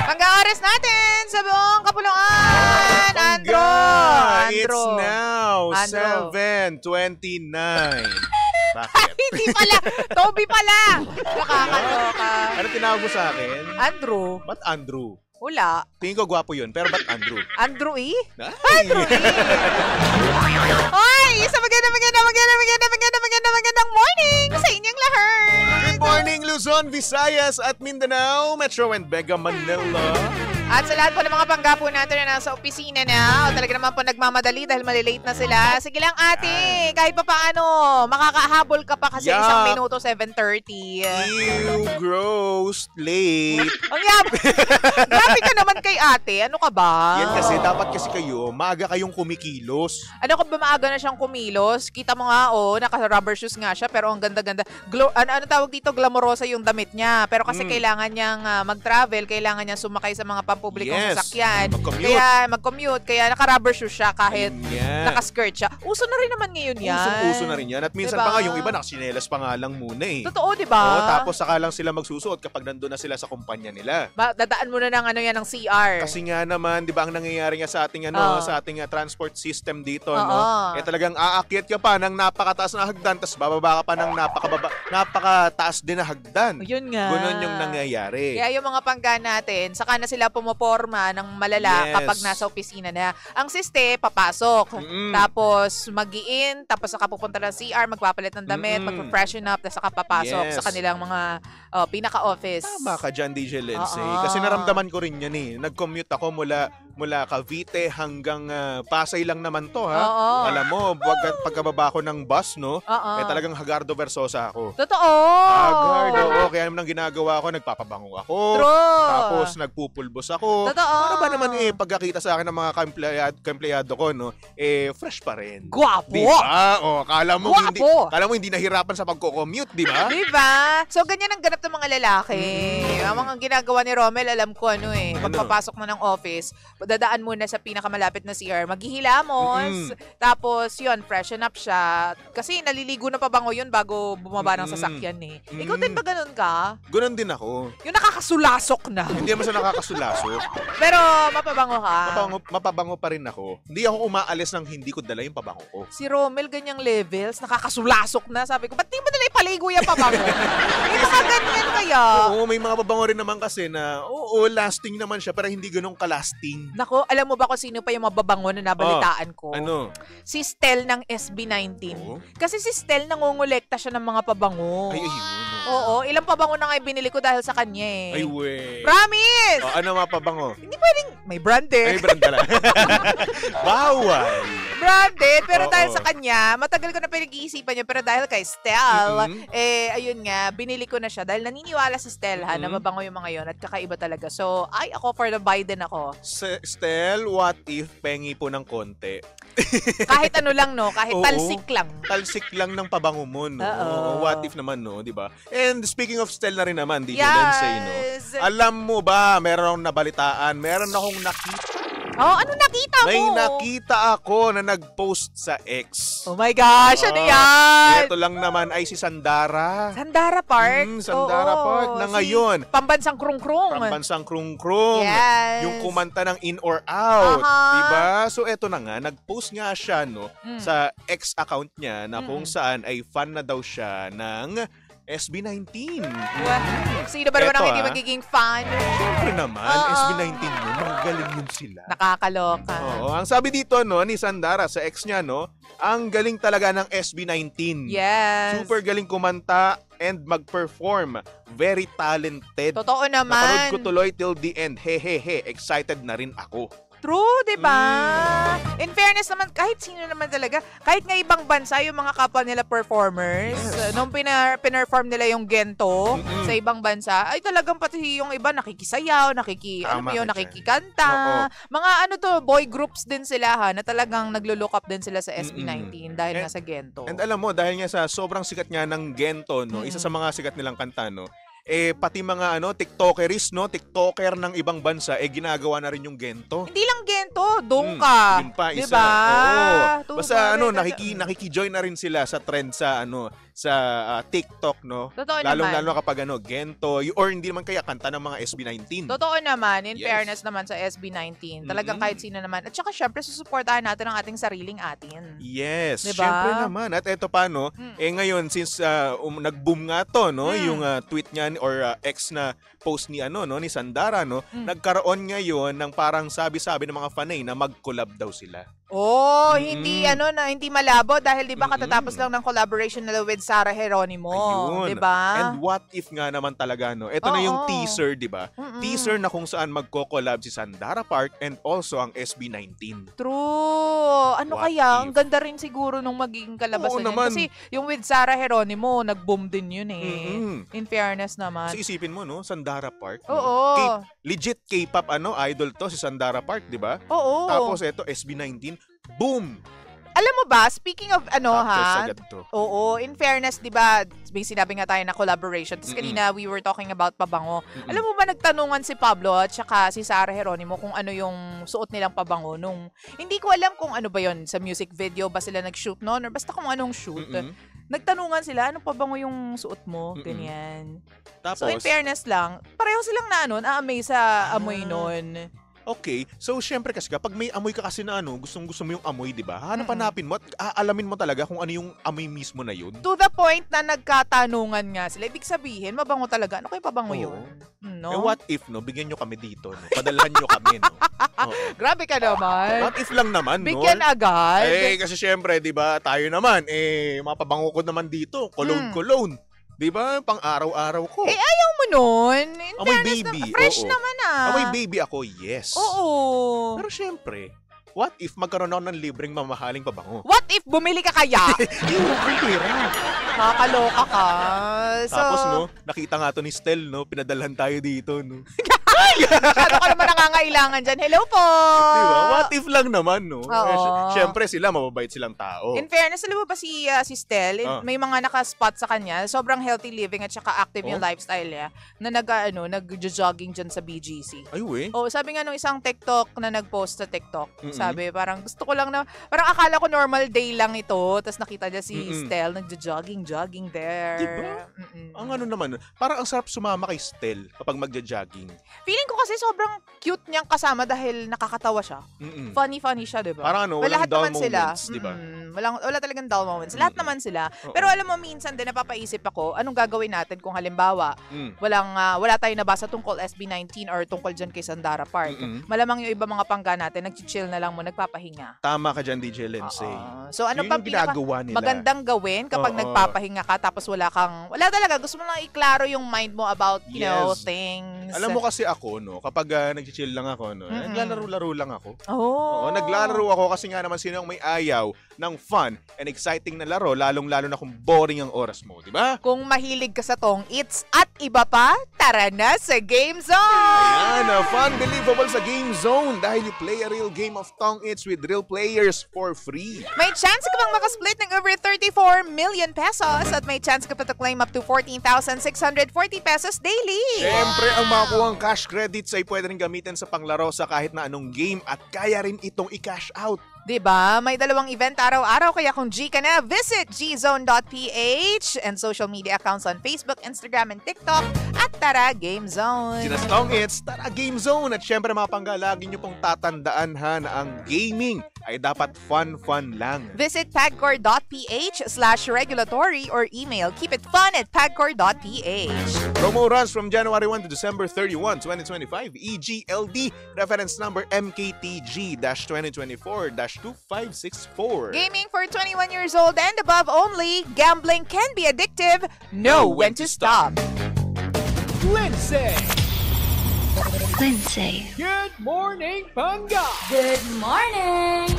Pag-aaras natin sa buong kapuluan. Andro. It's now 7:29. Bakit? Hindi pala. Toby pala. Nakakaloka. Ano tinawag mo sa akin? Andrew. Ba't Andrew? Wala. Tingin ko gwapo yun, pero ba't Andrew? Andrew E? Ay! Andrew E. Hoy! Isa magandang morning sa inyong lahat. Good morning, Luzon, Visayas at Mindanao, Metro and Mega Manila. At sa lahat po ng mga panggapo natin na nasa opisina na o talaga naman po nagmamadali dahil malilate na sila. Sige lang ate, kahit pa paano, makakahabol ka pa kasi isang minuto, 7:30. Ew, gross, late. Ang grabe ka naman kay ate, ano ka ba? Yan kasi, dapat kasi kayo, maaga kayong kumikilos. Ano ka ba maaga na siyang kumilos? Kita mo nga, naka-rubber shoes nga siya, pero ang ganda-ganda. Ano tawag dito? Glamorosa yung damit niya. Pero kasi kailangan niyang mag-travel, kailangan niyang sumakay sa mga pampublikong sasakyan. Mag-commute. Kaya naka-rubber shoes siya kahit naka-skirt siya. Uso na rin naman ngayon yan. Uso na rin yan. At minsan pa nga, yung iba nakasinelas pa nga lang muna eh. Totoo, di ba? Oo, tapos saka lang sila magsusuot kapag nandun na sila sa kumpanya nila. Dadaan mo na ng ng CR. Kasi nga naman, di ba ang nangyayari nga sa ating sa ating transport system dito, talagang aakyat ka pa ng napakataas na hagdan, tapos bababa ka pa ng napakataas din na hagdan. Yun nga. Gunon yung nangyayari. Kaya yung mga pangga natin, saka na sila pumoporma ng malala kapag nasa opisina na. Ang siste, papasok. Tapos mag-i-in, tapos saka pupunta ng CR, magpapalit ng damit, mag-freshen up, tapos saka papasok sa kanilang mga pinaka-office. Tama ka dyan, DJ Lindsay. Kasi naramdaman ko rin yan eh. Nag-commute ako mula Cavite hanggang Pasay lang naman to ha. Alam mo, pagkababa ko ng bus, talagang Hagardo Versosa ako. Totoo! Hagardo, kaya naman ang ginagawa ko, nagpapabango ako. True! Tapos nagpupulbos ako. Totoo! Para ba naman pagkakita sa akin ng mga kaempleyado ko, fresh pa rin. Gwapo! Diba? Kala mo hindi nahirapan sa pagko-commute, diba? Diba? So, ganyan ang ganap ng mga lalaki. Ang mga ginagawa ni Romel, alam ko pagpapasok mo ng office, dadaan muna sa pinakamalapit na CR, maghihilamos, tapos yun, freshen up siya. Kasi naliligo na pabango yun bago bumaba ng sasakyan eh. Ikaw din ba ganun ka? Ganun din ako. Yung nakakasulasok na. Hindi naman sa nakakasulasok. Pero mapabango ka. Mapabango pa rin ako. Hindi ako umaalis nang hindi ko dala yung pabango ko. Si Romel, ganyang levels, nakakasulasok na. Sabi ko, ba't di mo dala ipaligo yung pabango? May mga ganyan kaya. Oo, may mga pabango rin naman kasi na, lasting naman siya, pero hindi ganun ka-lasting. Nako, alam mo ba kung sino pa yung mababango na nabalitaan ko? Ano? Si Stel ng SB19. Kasi si Stel nangongolekta siya ng mga pabango. Ay, ayun. Oo, ilang pabango na nga binili ko dahil sa kanya eh. Ay, we. Promise! Ano mga pabango? Hindi pwedeng, may branded. Ay, brand pala. Bawal. Branded, pero dahil sa kanya, matagal ko na pinag-iisipan niya, pero dahil kay Stel, ayun nga, binili ko na siya dahil naniniwala si Stel na mabango yung mga yon at kakaiba talaga. So, ako for the Biden ako. Stel, what if pengi po ng konti? Kahit ano lang, kahit talsik lang. Talsik lang ng pabango mo, What if naman, di ba? And speaking of Stel na rin naman, DJ Yes. Lindsay, Alam mo ba, meron akong nabalitaan, meron akong nakita. Ano nakita mo? May nakita ako na nag-post sa X. Oh my gosh, ano yan? Ito lang naman ay si Sandara. Sandara Park? Sandara Park na ngayon. Pambansang krung-krung. Pambansang krung-krung. Yes. Yung kumanta ng In or Out. Diba? So eto na nga, nag-post nga siya sa X account niya na kung saan ay fan na daw siya ng SB19. Sino ba naman ang hindi magiging fan? Siyempre naman, SB19 yun. Magaling yun sila. Nakakaloka. Oo, ang sabi dito ni Sandara sa ex niya, ang galing talaga ng SB19. Yes. Super galing kumanta and mag-perform. Very talented. Totoo naman. Napanood ko tuloy till the end. Hehehe, excited na rin ako. True, di ba? In fairness naman, kahit sino naman talaga, kahit nga ibang bansa, yung mga kapwa nila performers, nung pinerform nila yung Gento sa ibang bansa, ay talagang pati yung iba nakikisayaw, nakikikanta. Mga boy groups din sila na talagang naglo-look up din sila sa SB19 dahil nga sa Gento. And alam mo, dahil nga sa sobrang sikat nga ng Gento, isa sa mga sikat nilang kanta, pati mga TikToker ng ibang bansa ginagawa na rin yung Gento. Hindi lang Gento, Dongka. Yun pa isa. Diba? Oo. Basta nakiki-join na rin sila sa trend sa TikTok, no? Totoo naman. Lalo kapag Gento, or hindi naman kaya kanta ng mga SB19. Totoo naman, in fairness naman sa SB19. Talagang kahit sino naman. At saka syempre, susuportahan natin ang ating sariling atin. Yes, diba? syempre naman. At eto pa, no? Ngayon, since nag-boom nga to, no? Yung tweet niya or ex na post ni ni Sandara, no? Nagkaroon ngayon ng parang sabi-sabi ng mga fanay na mag-collab daw sila. Hindi hindi malabo dahil 'di ba katatapos lang ng collaboration nila with Sarah Geronimo, 'di ba? And what if nga naman talaga ito na yung teaser, 'di ba? Teaser na kung saan magko-collab si Sandara Park and also ang SB19. True. Ang ganda rin siguro nung magiging kalabasan yun. Kasi yung with Sarah Geronimo, nag-boom din yun eh. In fairness naman. So isipin mo, no, Sandara Park. Oo. Legit K-pop idol to si Sandara Park, 'di ba? Oo. Tapos ito SB19, boom! Alam mo ba, speaking of Oo, in fairness, 'di ba, may sinabi nga tayo na collaboration. Tapos kanina we were talking about pabango. Alam mo ba, nagtanungan si Pablo at saka si Sarah Geronimo kung ano yung suot nilang pabango nung hindi ko alam kung ano ba yon, sa music video ba sila nag-shoot noon or basta kung anong shoot. Nagtanungan sila, anong pabango yung suot mo? Ganyan. Tapos, so in fairness lang, pareho silang na-amaze sa amoy noon. Okay. So, syempre kasi kapag may amoy ka kasi na gustong-gusto mo yung amoy, di ba? Hanapin mo at aalamin mo talaga kung ano yung amoy mismo na yun. To the point na nagkatanungan nga sila. Ibig sabihin, mabango talaga. Ano kayo pabango yun? No? What if, bigyan nyo kami dito, no? Padalhan nyo kami, no? Grabe ka naman. What if lang naman, no? Bigyan agad. Kasi syempre, di ba, tayo naman, mapabango ko naman dito. Cologne. Di ba? Pang araw-araw ko. Ayaw mo nun. Amoy baby. Fresh naman Amoy baby ako, yes. Oo. Pero syempre, what if magkaroon ako ng libreng mamahaling pabango? What if bumili ka kaya? Nakakaloka ka. Tapos, nakita nga to ni Stel, pinadalhan tayo dito, Masyado ka naman nangangailangan dyan. Hello po! Diba? What if lang naman, Siyempre sila, mababait silang tao. In fairness, alam mo ba si Stel, may mga nakaspot sa kanya, sobrang healthy living at saka active yung lifestyle niya, na nag-jogging dyan sa BGC. Ay, sabi nga nung isang TikTok na nag-post sa TikTok, sabi, parang gusto ko lang parang akala ko normal day lang ito, tapos nakita niya si Stel, nag-jogging there. Diba? Ang naman, parang ang sarap sumama kay Stel kapag magja-jogging. Feeling ko kasi sobrang cute niyang kasama dahil nakakatawa siya. Funny siya, diba? Parang walang dull moments, diba? Wala talagang dull moments. Lahat naman sila. Pero alam mo, minsan din napapaisip ako, anong gagawin natin kung halimbawa, wala tayong nabasa tungkol SB19 or tungkol dyan kay Sandara Park. Malamang yung iba mga pangga natin, nag-chill na lang mo, nagpapahinga. Tama ka dyan, DJ Lindsay. So ano pa magandang gawin kapag nagpapahinga ka tapos wala talaga, gusto mo lang iklaro yung mind mo about, you know, things. Alam mo kasi ako, kapag nag-chill lang ako, naglalaro-laro lang ako. Oo, naglalaro ako kasi nga naman sino ang may ayaw ng fun and exciting na laro, lalong-lalo na kung boring ang oras mo, di ba? Kung mahilig ka sa tong-its at iba pa, tara na sa Game Zone! Ayan, fun, believable sa Game Zone dahil you play a real game of tong-its with real players for free. May chance ka pang makasplit ng over 34 million pesos at may chance ka pa to claim up to 14,640 pesos daily. Siyempre, ang makukuhang cash credits ay pwede rin gamitin sa panglaro sa kahit na anong game at kaya rin itong i-cash out. Diba? May dalawang event araw-araw kaya kung G ka na, visit gzone.ph and social media accounts on Facebook, Instagram, and TikTok at Tara Game Zone. Sinastong it's Tara Game Zone at syempre mga pangga, lagi nyo pong tatandaan na ang gaming ay dapat fun lang. Visit pagcor.ph/regulatory or email keepitfun@pagcor.ph. Promo runs from January 1 to December 31, 2025. EGLD, reference number MKTG-2024-2564. Gaming for 21 years old and above only. Gambling can be addictive. Know when to stop. Lindsay. Lindsay. Good morning, Panga. Good morning.